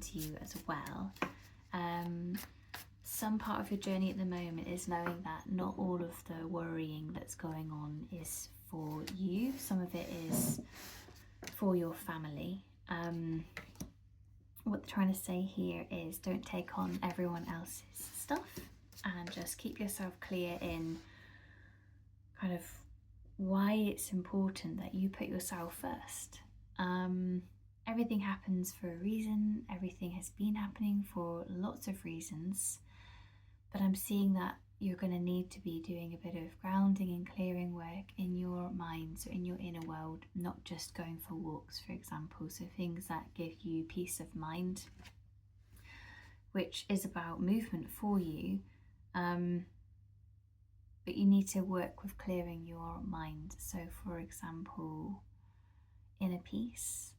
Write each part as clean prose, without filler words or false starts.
to you as well. Some part of your journey at the moment is knowing that not all of the worrying that's going on is for you. Some of it is for your family. What they're trying to say here is don't take on everyone else's stuff, and just keep yourself clear in kind of why it's important that you put yourself first. Everything happens for a reason. Everything has been happening for lots of reasons, but I'm seeing that you're going to need to be doing a bit of grounding and clearing work in your mind, so in your inner world, not just going for walks, for example. So things that give you peace of mind, which is about movement for you, but you need to work with clearing your mind. So for example, inner peace,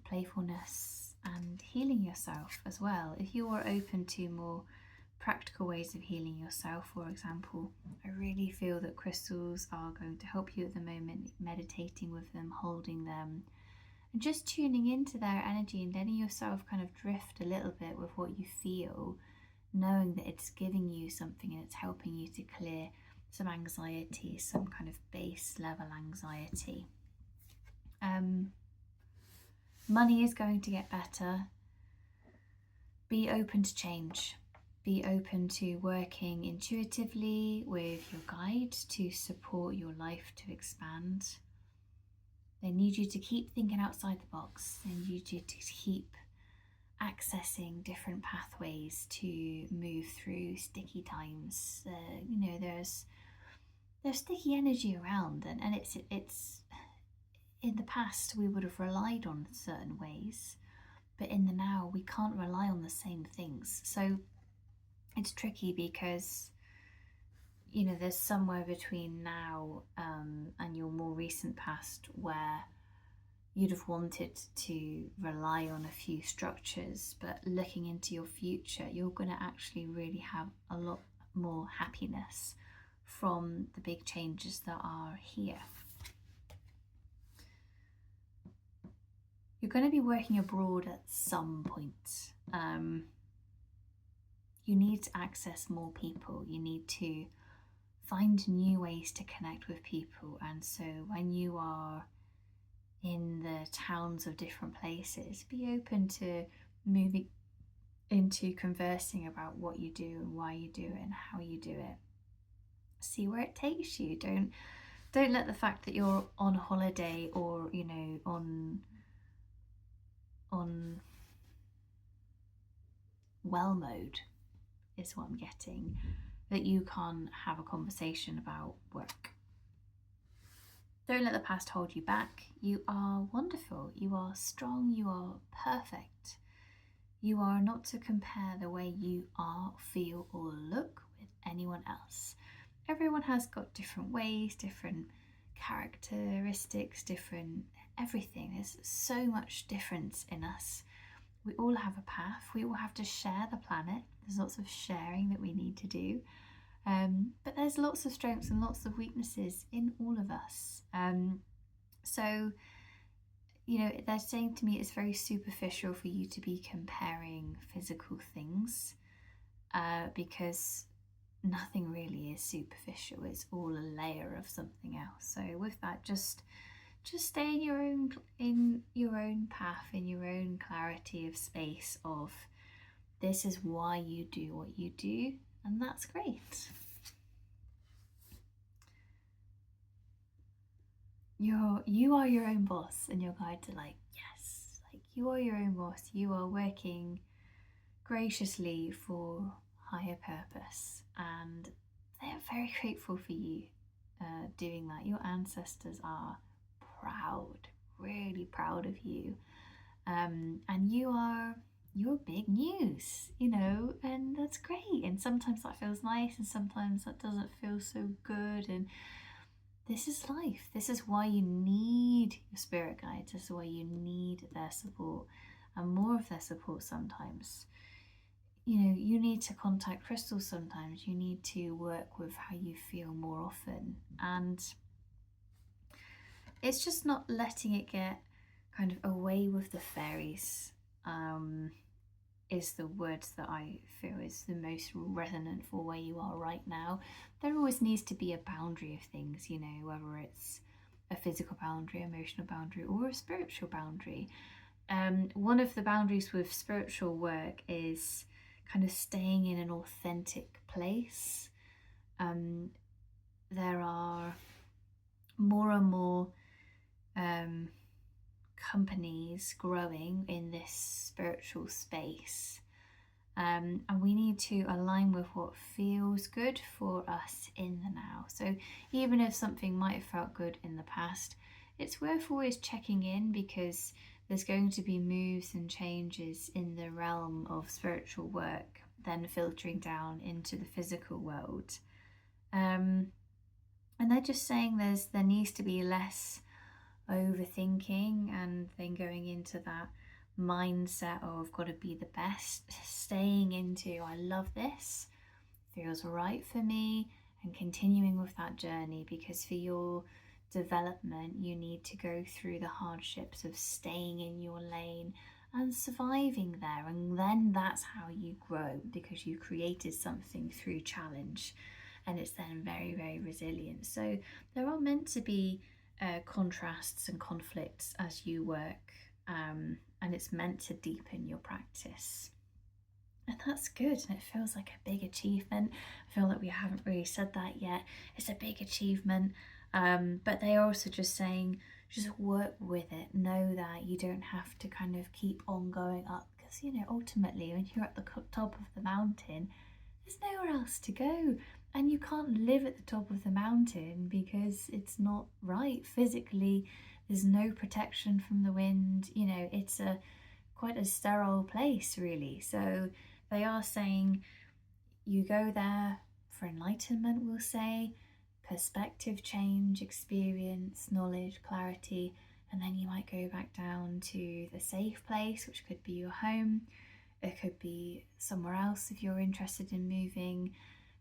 playfulness, and healing yourself as well. If you are open to more practical ways of healing yourself, for example, I really feel that crystals are going to help you at the moment, meditating with them, holding them, and just tuning into their energy and letting yourself kind of drift a little bit with what you feel, knowing that it's giving you something and it's helping you to clear some anxiety, some kind of base level anxiety. Money is going to get better. Be open to change. Be open to working intuitively with your guide to support your life to expand. They need you to keep thinking outside the box. They need you to keep accessing different pathways to move through sticky times. There's sticky energy around, and it's in the past we would have relied on certain ways, but in the now we can't rely on the same things. So it's tricky because there's somewhere between now and your more recent past where you'd have wanted to rely on a few structures, but looking into your future, you're going to actually really have a lot more happiness from the big changes that are here. You're going to be working abroad at some point. You need to access more people. You need to find new ways to connect with people. And so when you are in the towns of different places, be open to moving into conversing about what you do and why you do it and how you do it. See where it takes you. Don't let the fact that you're on holiday or on well mode is what I'm getting, that you can't have a conversation about work. Don't let the past hold you back. You are wonderful. You are strong. You are perfect. You are not to compare the way you are, feel, or look with anyone else. Everyone has got different ways, different characteristics, different everything. There's so much difference in us. We all have a path. We all have to share the planet. There's lots of sharing that we need to do. But there's lots of strengths and lots of weaknesses in all of us. So they're saying to me it's very superficial for you to be comparing physical things, because nothing really is superficial. It's all a layer of something else. So with that, just stay in your own path, in your own clarity of space of this is why you do what you do, and that's great. You are your own boss, and your guides are like, yes, like you are your own boss. You are working graciously for higher purpose, and they are very grateful for you doing that. Your ancestors are proud, really proud of you, and you're big news, and that's great. And sometimes that feels nice, and sometimes that doesn't feel so good. And this is life. This is why you need your spirit guides. This is why you need their support, and more of their support sometimes. You need to contact crystals sometimes. You need to work with how you feel more often. And it's just not letting it get kind of away with the fairies. is the words that I feel is the most resonant for where you are right now. There always needs to be a boundary of things, you know, whether it's a physical boundary, emotional boundary, or a spiritual boundary. One of the boundaries with spiritual work is kind of staying in an authentic place. There are more and more companies growing in this spiritual space. And we need to align with what feels good for us in the now. So even if something might have felt good in the past, it's worth always checking in, because there's going to be moves and changes in the realm of spiritual work, then filtering down into the physical world. And they're just saying there needs to be less overthinking and then going into that mindset of got to be the best, staying into I love this, feels right for me, and continuing with that journey, because for your development you need to go through the hardships of staying in your lane and surviving there, and then that's how you grow, because you created something through challenge, and it's then very, very resilient. So there are meant to be contrasts and conflicts as you work, and it's meant to deepen your practice. And that's good, and it feels like a big achievement. I feel like we haven't really said that yet. It's a big achievement, but they are also just saying, just work with it. Know that you don't have to kind of keep on going up, because, you know, ultimately when you're at the top of the mountain, there's nowhere else to go. And you can't live at the top of the mountain because it's not right physically. There's no protection from the wind. You know, it's quite a sterile place, really. So they are saying you go there for enlightenment, we'll say, perspective change, experience, knowledge, clarity, and then you might go back down to the safe place, which could be your home. It could be somewhere else if you're interested in moving.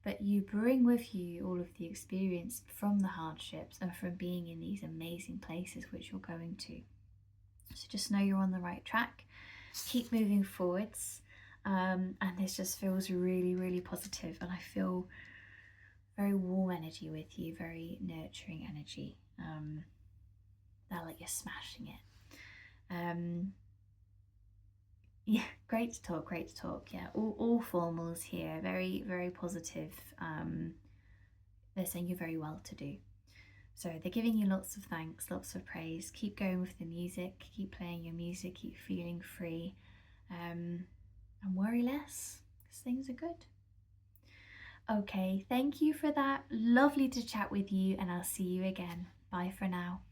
But you bring with you all of the experience from the hardships and from being in these amazing places which you're going to. So just know you're on the right track. Keep moving forwards. And this just feels really, really positive. And I feel very warm energy with you, very nurturing energy. That like you're smashing it. Yeah, great to talk. Yeah, all formals here, very, very positive. They're saying you're very well to do. So they're giving you lots of thanks, lots of praise. Keep going with the music, keep playing your music, keep feeling free, and worry less, because things are good. Okay, thank you for that. Lovely to chat with you, and I'll see you again. Bye for now.